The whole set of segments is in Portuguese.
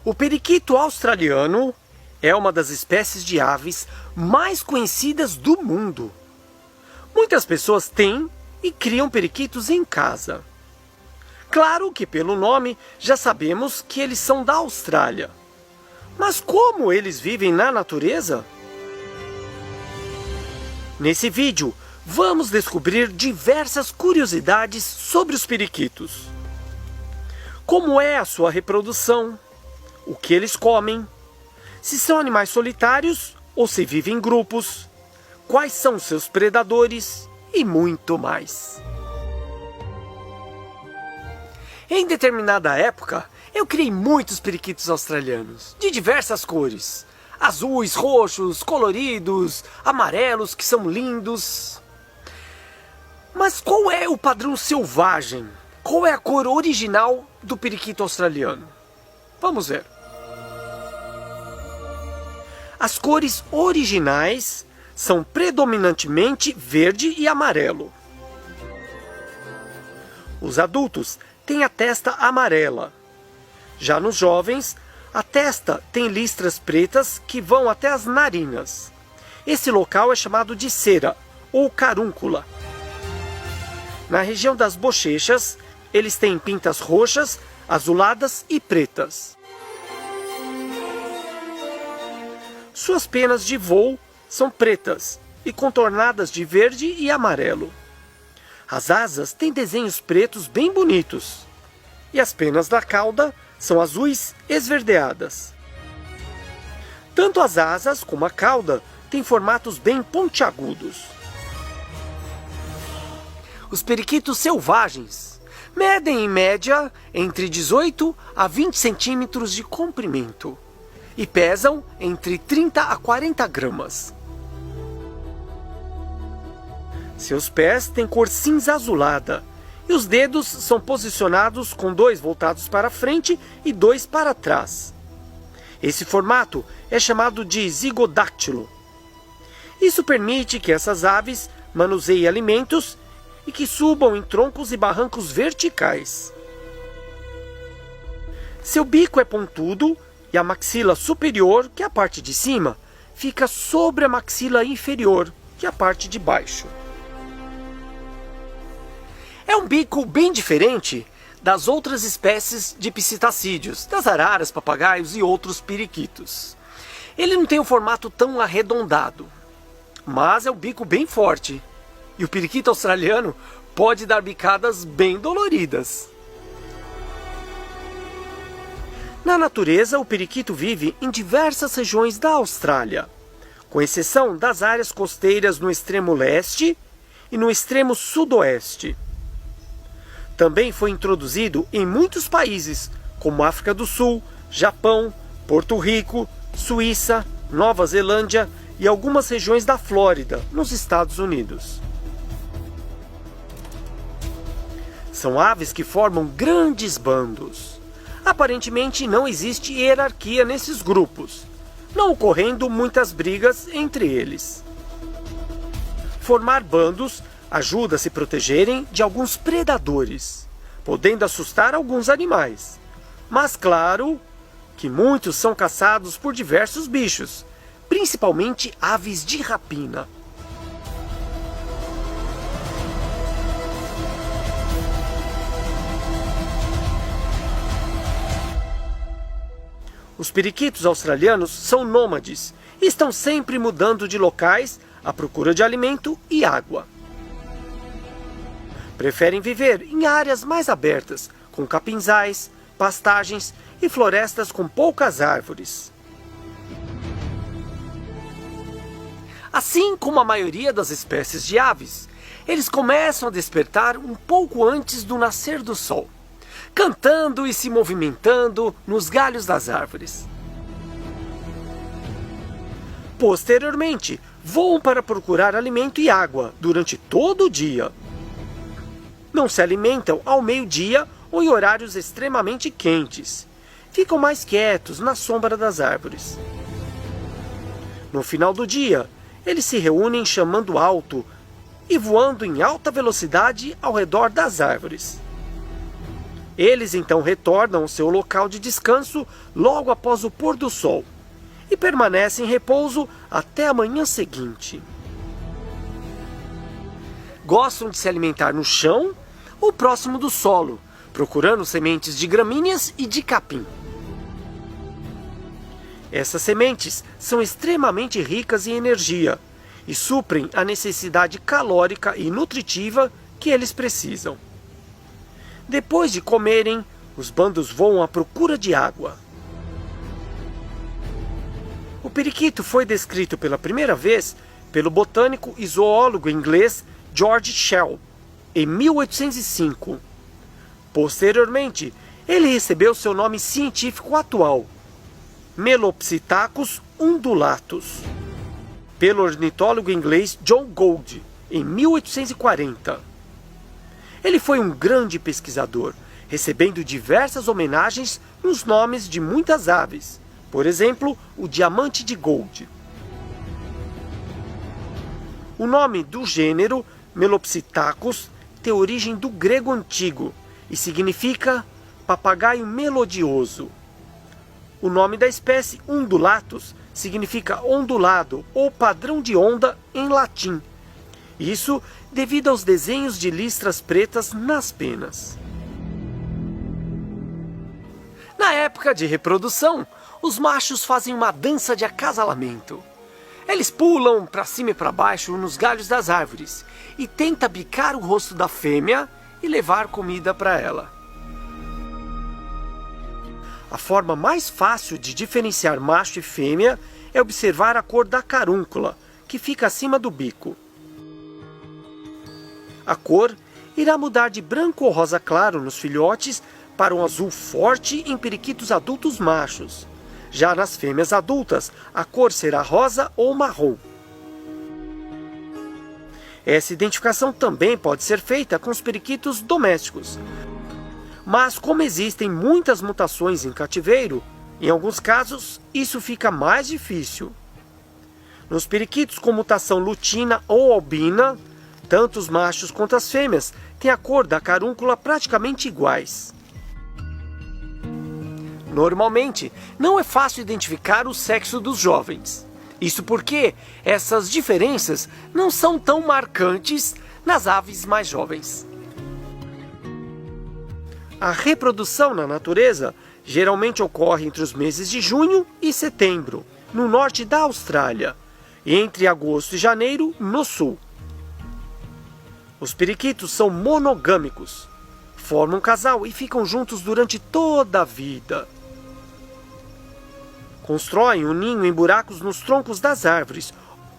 O periquito australiano é uma das espécies de aves mais conhecidas do mundo. Muitas pessoas têm e criam periquitos em casa. Claro que pelo nome já sabemos que eles são da Austrália. Mas como eles vivem na natureza? Nesse vídeo, vamos descobrir diversas curiosidades sobre os periquitos. Como é a sua reprodução? O que eles comem? Se são animais solitários ou se vivem em grupos? Quais são seus predadores? E muito mais. Em determinada época, eu criei muitos periquitos australianos, de diversas cores. Azuis, roxos, coloridos, amarelos, que são lindos. Mas qual é o padrão selvagem? Qual é a cor original do periquito australiano? Vamos ver. As cores originais são predominantemente verde e amarelo. Os adultos têm a testa amarela. Já nos jovens, a testa tem listras pretas que vão até as narinas. Esse local é chamado de cera ou carúncula. Na região das bochechas, eles têm pintas roxas, azuladas e pretas. Suas penas de voo são pretas e contornadas de verde e amarelo. As asas têm desenhos pretos bem bonitos. E as penas da cauda são azuis esverdeadas. Tanto as asas como a cauda têm formatos bem pontiagudos. Os periquitos selvagens medem em média entre 18 a 20 centímetros de comprimento e pesam entre 30 a 40 gramas. Seus pés têm cor cinza azulada e os dedos são posicionados com 2 voltados para frente e 2 para trás. Esse formato é chamado de zigodáctilo. Isso permite que essas aves manuseiem alimentos e que subam em troncos e barrancos verticais. Seu bico é pontudo e a maxila superior, que é a parte de cima, fica sobre a maxila inferior, que é a parte de baixo. É um bico bem diferente das outras espécies de psitacídeos, das araras, papagaios e outros periquitos. Ele não tem um formato tão arredondado, mas é um bico bem forte. E o periquito australiano pode dar bicadas bem doloridas. Na natureza, o periquito vive em diversas regiões da Austrália, com exceção das áreas costeiras no extremo leste e no extremo sudoeste. Também foi introduzido em muitos países, como África do Sul, Japão, Porto Rico, Suíça, Nova Zelândia e algumas regiões da Flórida, nos Estados Unidos. São aves que formam grandes bandos. Aparentemente não existe hierarquia nesses grupos, não ocorrendo muitas brigas entre eles. Formar bandos ajuda a se protegerem de alguns predadores, podendo assustar alguns animais. Mas claro que muitos são caçados por diversos bichos, principalmente aves de rapina. Os periquitos australianos são nômades e estão sempre mudando de locais à procura de alimento e água. Preferem viver em áreas mais abertas, com capinzais, pastagens e florestas com poucas árvores. Assim como a maioria das espécies de aves, eles começam a despertar um pouco antes do nascer do sol, cantando e se movimentando nos galhos das árvores. Posteriormente, voam para procurar alimento e água durante todo o dia. Não se alimentam ao meio-dia ou em horários extremamente quentes. Ficam mais quietos na sombra das árvores. No final do dia, eles se reúnem chamando alto e voando em alta velocidade ao redor das árvores. Eles então retornam ao seu local de descanso logo após o pôr do sol e permanecem em repouso até a manhã seguinte. Gostam de se alimentar no chão ou próximo do solo, procurando sementes de gramíneas e de capim. Essas sementes são extremamente ricas em energia e suprem a necessidade calórica e nutritiva que eles precisam. Depois de comerem, os bandos voam à procura de água. O periquito foi descrito pela primeira vez pelo botânico e zoólogo inglês George Shell, em 1805. Posteriormente, ele recebeu seu nome científico atual, Melopsittacus undulatus, pelo ornitólogo inglês John Gould, em 1840. Ele foi um grande pesquisador, recebendo diversas homenagens nos nomes de muitas aves, por exemplo, o diamante de Gould. O nome do gênero Melopsittacus tem origem do grego antigo e significa papagaio melodioso. O nome da espécie undulatus significa ondulado ou padrão de onda em latim. Isso devido aos desenhos de listras pretas nas penas. Na época de reprodução, os machos fazem uma dança de acasalamento. Eles pulam para cima e para baixo nos galhos das árvores e tentam bicar o rosto da fêmea e levar comida para ela. A forma mais fácil de diferenciar macho e fêmea é observar a cor da carúncula, que fica acima do bico. A cor irá mudar de branco ou rosa claro nos filhotes para um azul forte em periquitos adultos machos. Já nas fêmeas adultas, a cor será rosa ou marrom. Essa identificação também pode ser feita com os periquitos domésticos. Mas como existem muitas mutações em cativeiro, em alguns casos isso fica mais difícil. Nos periquitos com mutação lutina ou albina, tanto os machos quanto as fêmeas têm a cor da carúncula praticamente iguais. Normalmente, não é fácil identificar o sexo dos jovens. Isso porque essas diferenças não são tão marcantes nas aves mais jovens. A reprodução na natureza geralmente ocorre entre os meses de junho e setembro, no norte da Austrália, e entre agosto e janeiro, no sul. Os periquitos são monogâmicos, formam um casal e ficam juntos durante toda a vida. Constroem um ninho em buracos nos troncos das árvores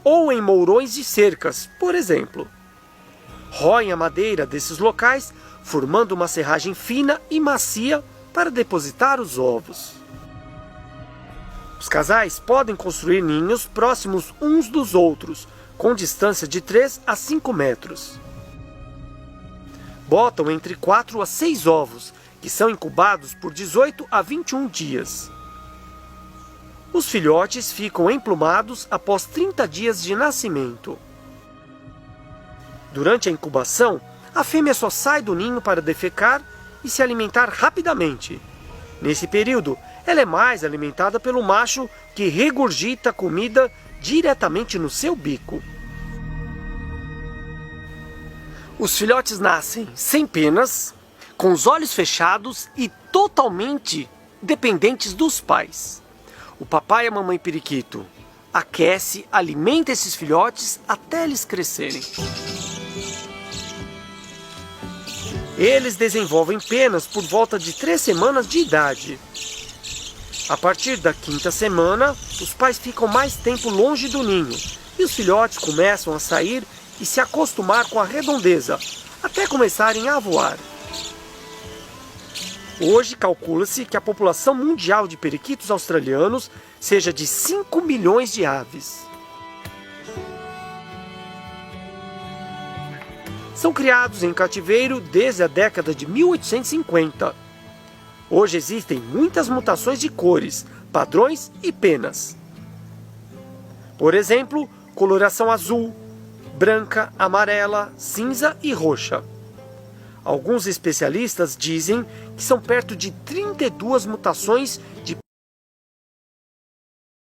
ou em mourões de cercas, por exemplo. Roem a madeira desses locais, formando uma serragem fina e macia para depositar os ovos. Os casais podem construir ninhos próximos uns dos outros, com distância de 3 a 5 metros. Botam entre 4 a 6 ovos, que são incubados por 18 a 21 dias. Os filhotes ficam emplumados após 30 dias de nascimento. Durante a incubação, a fêmea só sai do ninho para defecar e se alimentar rapidamente. Nesse período, ela é mais alimentada pelo macho, que regurgita a comida diretamente no seu bico. Os filhotes nascem sem penas, com os olhos fechados e totalmente dependentes dos pais. O papai e a mamãe periquito aquece, alimenta esses filhotes até eles crescerem. Eles desenvolvem penas por volta de 3 semanas de idade. A partir da 5ª semana, os pais ficam mais tempo longe do ninho e os filhotes começam a sair e se acostumar com a redondeza, até começarem a voar. Hoje calcula-se que a população mundial de periquitos australianos seja de 5 milhões de aves. São criados em cativeiro desde a década de 1850. Hoje existem muitas mutações de cores, padrões e penas. Por exemplo, coloração azul, branca, amarela, cinza e roxa. Alguns especialistas dizem que são perto de 32 mutações de